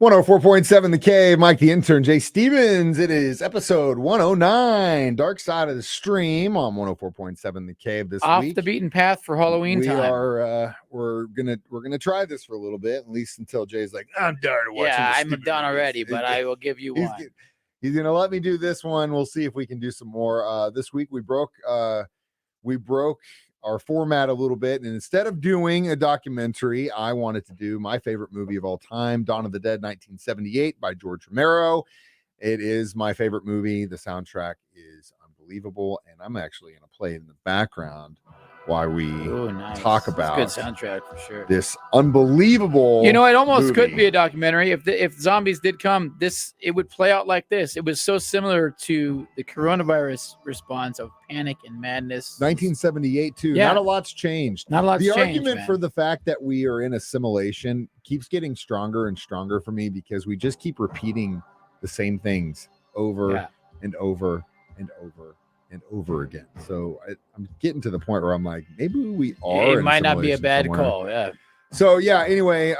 104.7 The Cave, Mike the Intern, Jay Stevens. It is episode 109, Dark Side of the Stream on 104.7 The Cave this Off week. the beaten path for Halloween we time. are we're gonna try this for a little bit, at least until Jay's like, I'm tired of watching. Yeah, I'm done already, but I will give you one. He's gonna let me do this one. We'll see if we can do some more. This week we broke our format a little bit, and instead of doing a documentary, I wanted to do my favorite movie of all time, Dawn of the Dead 1978 by George Romero. It is my favorite movie. The soundtrack is unbelievable, and I'm actually going to play in the background while we talk about good soundtrack for sure. This unbelievable it almost movie. Could be a documentary. If zombies did come, it would play out like this. It was so similar to the coronavirus response of panic and madness. 1978 too. Yeah. Not a lot's changed. Not a lot's changed. The argument man. For the fact that we are in a simulation keeps getting stronger and stronger for me, because we just keep repeating the same things over and over and over and over again. So I'm getting to the point where I'm like, maybe we are. It might not be a bad call. Yeah. So anyway,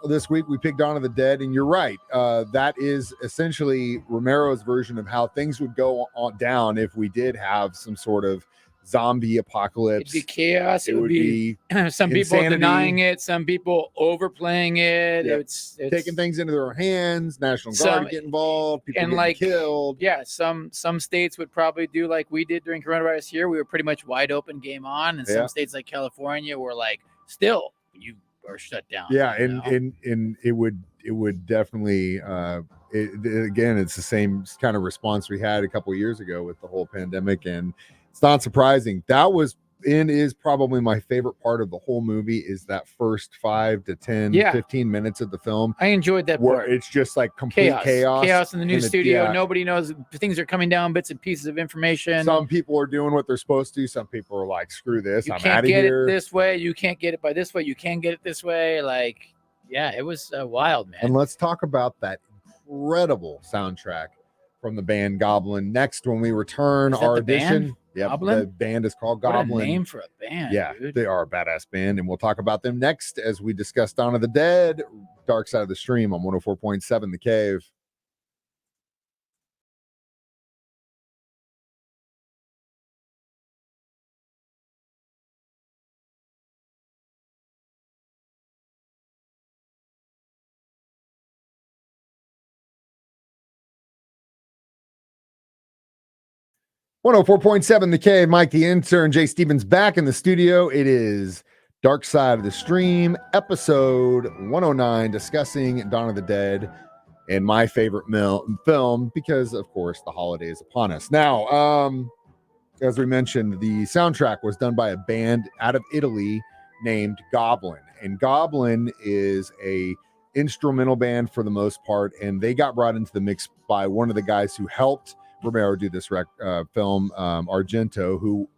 this week we picked Dawn of the Dead, and you're right. That is essentially Romero's version of how things would go on down if we did have some sort of zombie apocalypse. It'd be chaos. It would be some people denying it, some people overplaying it. Yeah. It's taking things into their own hands. National Guard get involved. People getting killed. Yeah, some states would probably do like we did during coronavirus here. We were pretty much wide open, game on, and some states like California were like, still you are shut down. Yeah, and it would definitely. Again, it's the same kind of response we had a couple of years ago with the whole pandemic, and it's not surprising. That was and is probably my favorite part of the whole movie, is that first 5 to 10, 15 minutes of the film. I enjoyed that part. It's just like complete chaos in the new studio. Nobody knows. Things are coming down, bits and pieces of information. Some people are doing what they're supposed to. Some people are like, screw this. You I'm can't out of get here. It this way. You can't get it by this way. You can get it this way. Like, yeah, it was wild, man. And let's talk about that incredible soundtrack from the band Goblin next when we return our edition. Yeah, the band is called Goblin. What a name for a band. Yeah, dude. They are a badass band, and we'll talk about them next as we discuss Dawn of the Dead, Dark Side of the Stream on 104.7 The Cave. .7 The Cave, Mike the Intern, Jay Stevens back in the studio. It is Dark Side of the Stream, episode 109, discussing Dawn of the Dead and my favorite film, because, of course, the holiday is upon us. Now, as we mentioned, the soundtrack was done by a band out of Italy named Goblin. And Goblin is a instrumental band for the most part, and they got brought into the mix by one of the guys who helped Romero do this film, Argento, who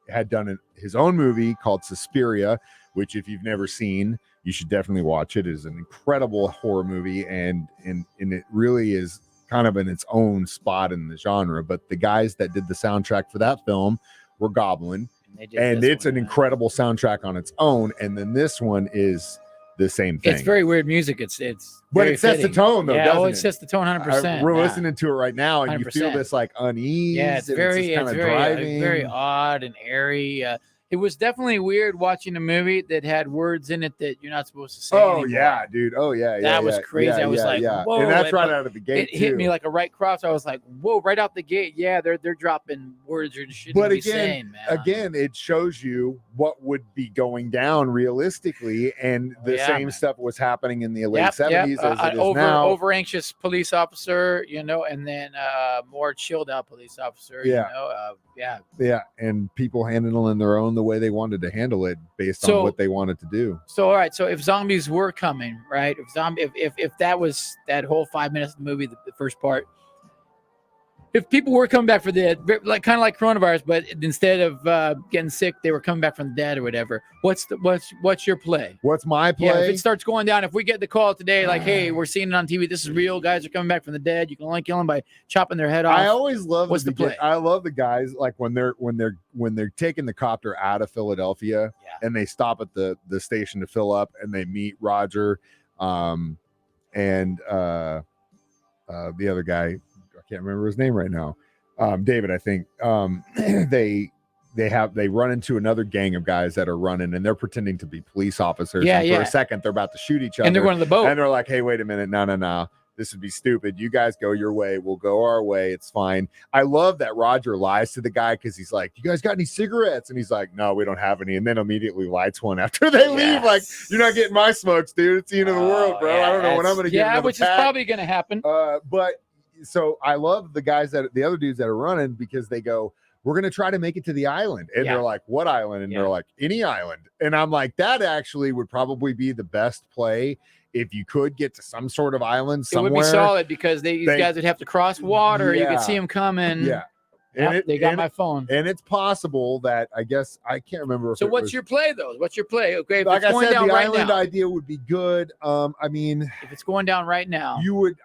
had done his own movie called Suspiria, which if you've never seen, you should definitely watch it. It is an incredible horror movie, and it really is kind of in its own spot in the genre. But the guys that did the soundtrack for that film were Goblin, and it's an incredible soundtrack on its own. And then this one is the same thing. It's very weird music. But it sets the tone, though, doesn't it? It sets the tone 100%. We're listening to it right now, and 100%. You feel this like unease. Yeah, it's very odd and airy. It was definitely weird watching a movie that had words in it that you're not supposed to say. Oh anymore. Yeah, dude. Oh yeah, that was crazy. I was like, whoa, and that's right out of the gate. It hit me like a right cross. I was like, whoa, right out the gate. Yeah, they're dropping words you shouldn't be saying, man. Again, it shows you what would be going down realistically, and the same stuff was happening in the late 70s as it is now. Over anxious police officer, and then more chilled out police officer. Yeah, and people handling their own the way they wanted to handle it based on what they wanted to do. So all right, so if zombies were coming, right? If that was that whole 5 minutes of the movie, the first part, if people were coming back for the dead, like kind of like coronavirus, but instead of getting sick, they were coming back from the dead or whatever. What's your play? What's my play? Yeah, if it starts going down, if we get the call today, like, hey, we're seeing it on TV, this is real, guys are coming back from the dead. You can only kill them by chopping their head off. I always love what's the play. I love the guys like when they're taking the copter out of Philadelphia and they stop at the station to fill up and they meet Roger. and the other guy, I can't remember his name right now, David, I think. They run into another gang of guys that are running, and they're pretending to be police officers. Yeah, and for yeah. a second, they're about to shoot each other, And they're going to the boat. and they're like, "Hey, wait a minute, no. This would be stupid. You guys go your way. We'll go our way. It's fine." I love that Roger lies to the guy because he's like, "You guys got any cigarettes?" And he's like, "No, we don't have any." And then immediately lights one after they leave. Like, "You're not getting my smokes, dude. It's the end of the world, bro. I don't know when I'm going to get another which pack." is probably going to happen. But so I love the other dudes that are running because they go, "We're going to try to make it to the island." And they're like, "What island?" And they're like, "Any island." And I'm like, that actually would probably be the best play. If you could get to some sort of island somewhere. It would be solid because these guys would have to cross water. You could see them coming. Yeah. Yep, they got my phone. And it's possible that, I guess, I can't remember. So what's your play, though? What's your play? Okay, if like it's going I said, down the right island now, idea would be good. I mean, if it's going down right now, you would,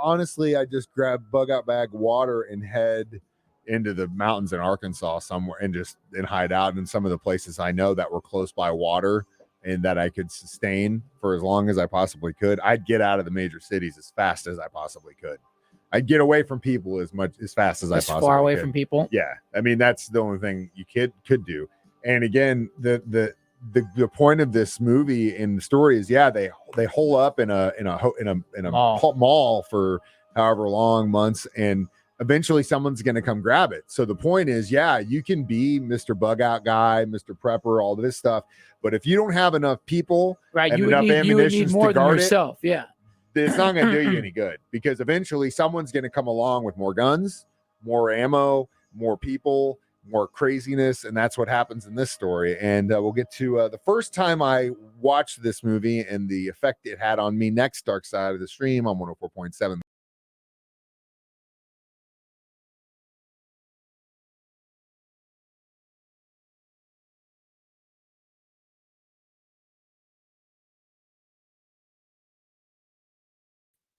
honestly, I just grab bug out bag water and head into the mountains in Arkansas somewhere and hide out in some of the places I know that were close by water and that I could sustain for as long as I possibly could. I'd get out of the major cities as fast as I possibly could. I'd get away from people as fast as I possibly could. Far away from people. Yeah. I mean, that's the only thing you could do. And again, the point of this movie and the story is, they hole up in a mall for however long, months, and eventually someone's going to come grab it. So the point is, you can be Mr. Bug Out guy, Mr. Prepper, all this stuff. But if you don't have enough people and enough ammunition to guard yourself, it's not going to do you any good, because eventually someone's going to come along with more guns, more ammo, more people, more craziness. And that's what happens in this story. And we'll get to the first time I watched this movie and the effect it had on me next. Dark Side of the Stream on 104.7.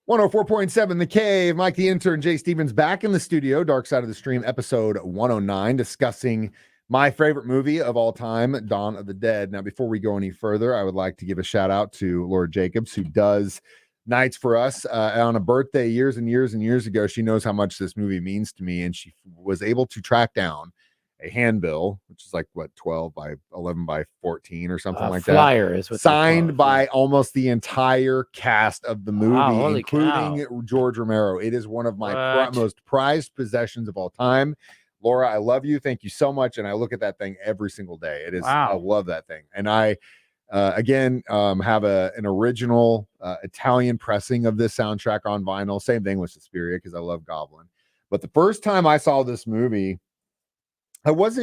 "104.7 The Cave." Mike the Intern, Jay Stevens back in the studio. Dark Side of the Stream, episode 109, discussing my favorite movie of all time, Dawn of the Dead. Now, before we go any further, I would like to give a shout out to Laura Jacobs, who does nights for us on a birthday years and years and years ago. She knows how much this movie means to me, and she was able to track down a handbill, which is like 12 by 11 by 14 or something like flyer that. Is what signed by almost the entire cast of the movie, including George Romero. It is one of my most prized possessions of all time. Laura, I love you. Thank you so much. And I look at that thing every single day. It is, I love that thing. And I, again, have an original Italian pressing of this soundtrack on vinyl. Same thing with Suspiria, because I love Goblin. But the first time I saw this movie, I was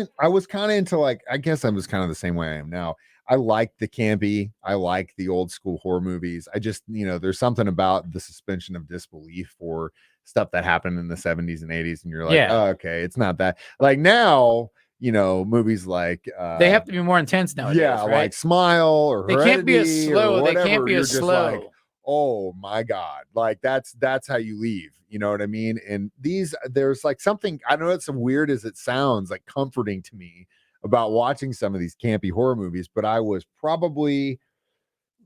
kind of into, like, I guess I was kind of the same way I am now. I like the campy. I like the old school horror movies. I just, there's something about the suspension of disbelief for stuff that happened in the 70s and 80s. And you're like, oh, okay, it's not that. Like now, movies like they have to be more intense nowadays. Yeah, right? Like Smile or they can't be as slow. They can't be as slow. Like, oh my God. Like that's how you leave. You know what I mean? And there's like something, I know it's weird as it sounds, like comforting to me about watching some of these campy horror movies, but I was probably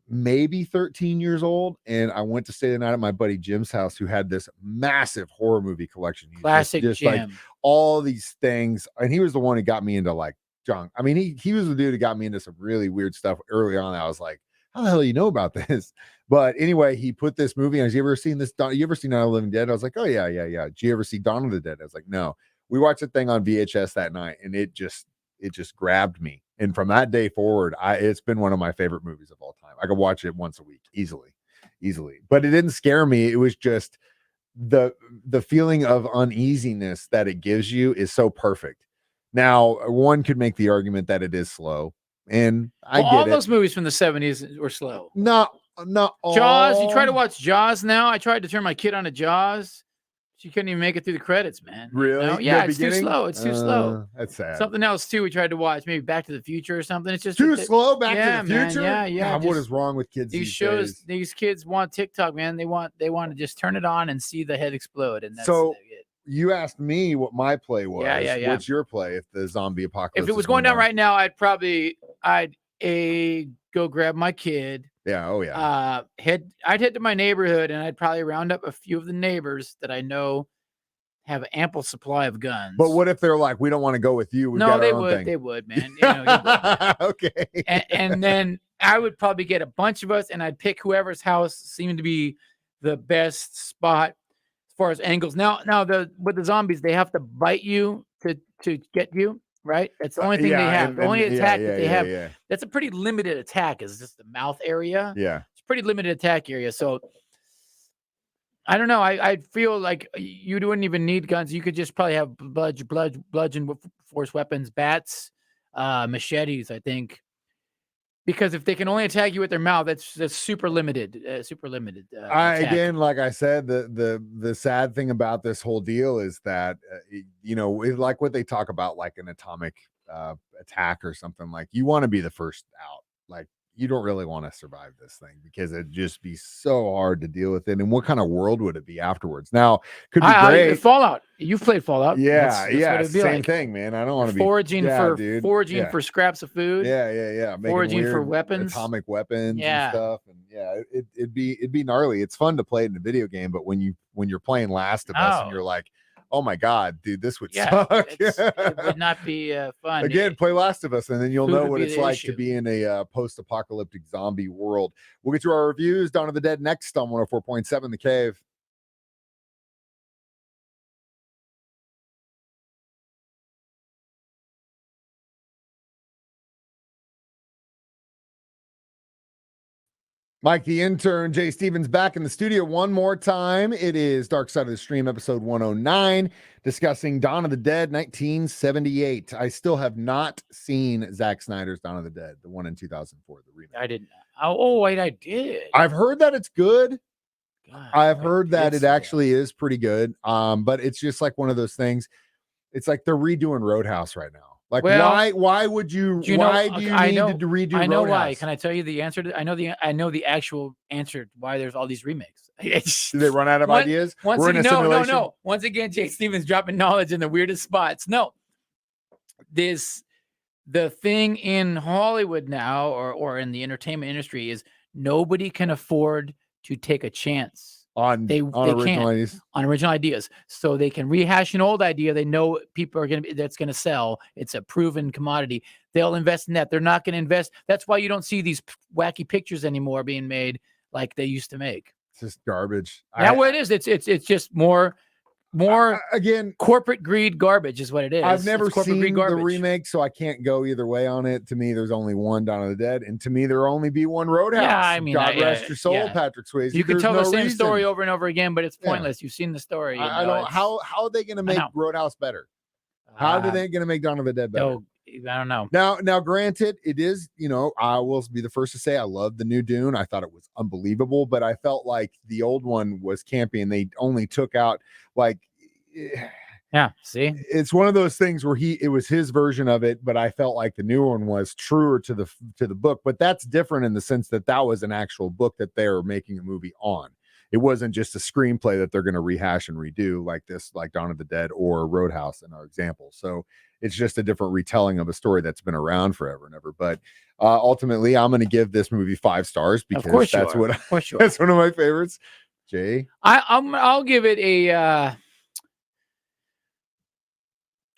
maybe 13 years old, and I went to stay the night at my buddy Jim's house, who had this massive horror movie collection. Classic just Jim. Like all these things, and he was the one who got me into like junk. I mean, he was the dude who got me into some really weird stuff early on. I was like, how the hell do you know about this? But anyway, he put this movie on. Have you ever seen this? You ever seen Night of the Living Dead? I was like, oh yeah. Did you ever see Dawn of the Dead? I was like, no. We watched the thing on VHS that night, and it just grabbed me. And from that day forward, it's been one of my favorite movies of all time. I could watch it once a week easily. But it didn't scare me. It was just the feeling of uneasiness that it gives you is so perfect. Now, one could make the argument that it is slow, and I get all it. Those movies from the 70s were slow. Not all. Jaws. You try to watch Jaws now. I tried to turn my kid on to Jaws. She couldn't even make it through the credits, man. Really? Yeah, it's too slow. It's too slow. That's sad. Something else too we tried to watch, maybe Back to the Future or something. It's just too slow. Back to the Future. Man, yeah. God, what is wrong with kids these shows days? These kids want TikTok, man. They want to just turn it on and see the head explode. And that's so. It. You asked me what my play was. Yeah. What's your play if the zombie apocalypse? If it was going down right now, I'd go grab my kid, Yeah. Oh yeah. I'd head to my neighborhood and I'd probably round up a few of the neighbors that I know have ample supply of guns. But what if they're like, we don't want to go with you? We've no, got they our own would. thing. They would, man. You would. Okay. And then I would probably get a bunch of us, and I'd pick whoever's house seemed to be the best spot as far as angles. Now, with the zombies, they have to bite you to get you. Right, that's the only thing they have. The only attack that they have. Yeah. That's a pretty limited attack. Is just the mouth area. Yeah, it's a pretty limited attack area. So I don't know. I feel like you wouldn't even need guns. You could just probably have bludgeon force weapons, bats, machetes. I think. Because if they can only attack you with their mouth, that's super limited. Again, like I said, the sad thing about this whole deal is that like what they talk about, like an atomic attack or something. Like you want to be the first out. Like you don't really want to survive this thing because it'd just be so hard to deal with it. And what kind of world would it be afterwards? Now, could be great. Fallout. You've played Fallout. Yeah, that's same thing, man. I don't want to be foraging for scraps of food. Yeah. Foraging for weapons, atomic weapons, and stuff. And it'd be gnarly. It's fun to play it in a video game, but when you're playing Last of Us and you're like, oh my God, dude, this would suck. It would not be fun. Again, play Last of Us, and then you'll know what it's like to be in a post-apocalyptic zombie world. We'll get to our reviews. Dawn of the Dead next on 104.7 The Cave. Mike the Intern, Jay Stevens back in the studio one more time. It is Dark Side of the Stream, episode 109, discussing Dawn of the Dead, 1978. I still have not seen Zack Snyder's Dawn of the Dead, the one in 2004, the remake. I didn't. Oh, wait, I did. I've heard that it's good. God, I've heard that it actually is pretty good. But it's just like one of those things. It's like they're redoing Roadhouse right now. Like, why would you? Why do you need to redo? I know Roadhouse? Why. Can I tell you the answer? I know the actual answer to why there's all these remakes. Did they run out of ideas? No. Once again, Jay Stevens dropping knowledge in the weirdest spots. No, the thing in Hollywood now, or in the entertainment industry, is nobody can afford to take a chance on original ideas. So they can rehash an old idea. They know people are that's going to sell. It's a proven commodity. They'll invest in that. They're not going to invest. That's why you don't see these wacky pictures anymore being made like they used to make. It's just garbage. What it is. It's just more again, corporate greed garbage is what it is. I've never seen the remake, so I can't go either way on it. To me, there's only one Dawn of the Dead, and to me, there'll only be one Roadhouse. Yeah, I mean, God rest your soul, Patrick Swayze. You can tell the same story over and over again, but it's pointless. You've seen the story. I don't. How are they going to make Roadhouse better? How are they going to make Dawn of the Dead better? I don't know. Now, granted, it is, I will be the first to say I love the new Dune. I thought it was unbelievable, but I felt like the old one was campy, and they only took out see, it's one of those things where it was his version of it, but I felt like the new one was truer to the book. But that's different in the sense that was an actual book that they are making a movie on. It wasn't just a screenplay that they're going to rehash and redo like Dawn of the Dead or Roadhouse in our example. So it's just a different retelling of a story that's been around forever and ever. But ultimately, I'm going to give this movie 5 stars because that's that's one of my favorites. Jay, I'll give it a.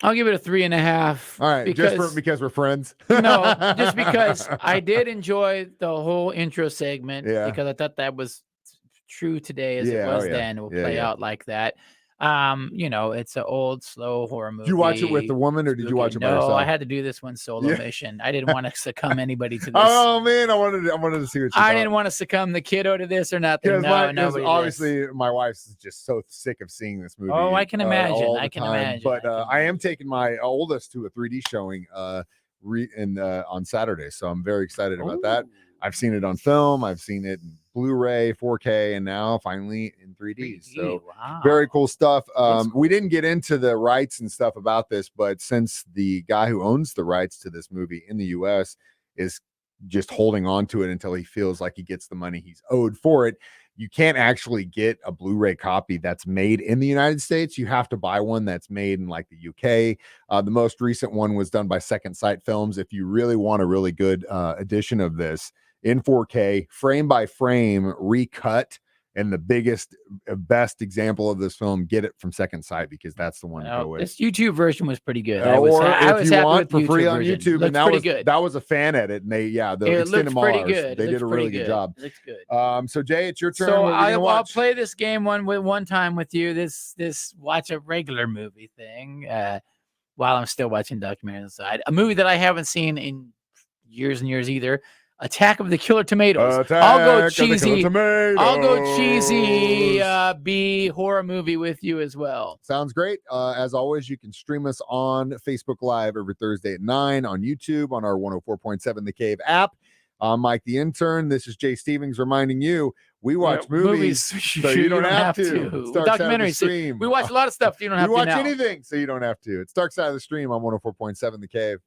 I'll give it a 3.5. All right, just because we're friends. No, just because I did enjoy the whole intro segment because I thought that was true today as it was then. It will play out like that. It's an old, slow horror movie. Did you watch it with the woman or did you watch it by yourself? No, I had to do this one solo mission. I didn't want to succumb anybody to this. Oh man, I wanted to see what you thought. didn't want to succumb the kiddo to this or nothing. Because obviously my wife's just so sick of seeing this movie. Oh, I can imagine. I can imagine. But I am taking my oldest to a 3D showing on Saturday, so I'm very excited about that. I've seen it on film. I've seen it in Blu-ray, 4K, and now finally in 3D. So very cool stuff. We didn't get into the rights and stuff about this, but since the guy who owns the rights to this movie in the US is just holding on to it until he feels like he gets the money he's owed for it, you can't actually get a Blu-ray copy that's made in the United States. You have to buy one that's made in like the UK. The most recent one was done by Second Sight Films. If you really want a really good edition of this, in 4K, frame by frame, recut. And the best example of this film, get it from Second Sight, because that's the one to go with. This YouTube version was pretty good. Or if you want for free on version. YouTube, and that was a fan edit, and they the extended pretty good. They did a really good job. It looks good. So Jay, it's your turn. So I'll play this game one time with you. This watch a regular movie thing while I'm still watching documentaries on the side. A movie that I haven't seen in years and years either. Attack of the Killer Tomatoes. I'll go cheesy. I'll go cheesy B horror movie with you as well. Sounds great. As always, you can stream us on Facebook Live every Thursday at 9, on YouTube, on our 104.7 The Cave app. I'm Mike the Intern. This is Jay Stevens reminding you, we watch movies so you don't have to. Documentaries. We watch a lot of stuff. So you don't have to. We watch anything so you don't have to. It's Dark Side of the Stream on 104.7 The Cave.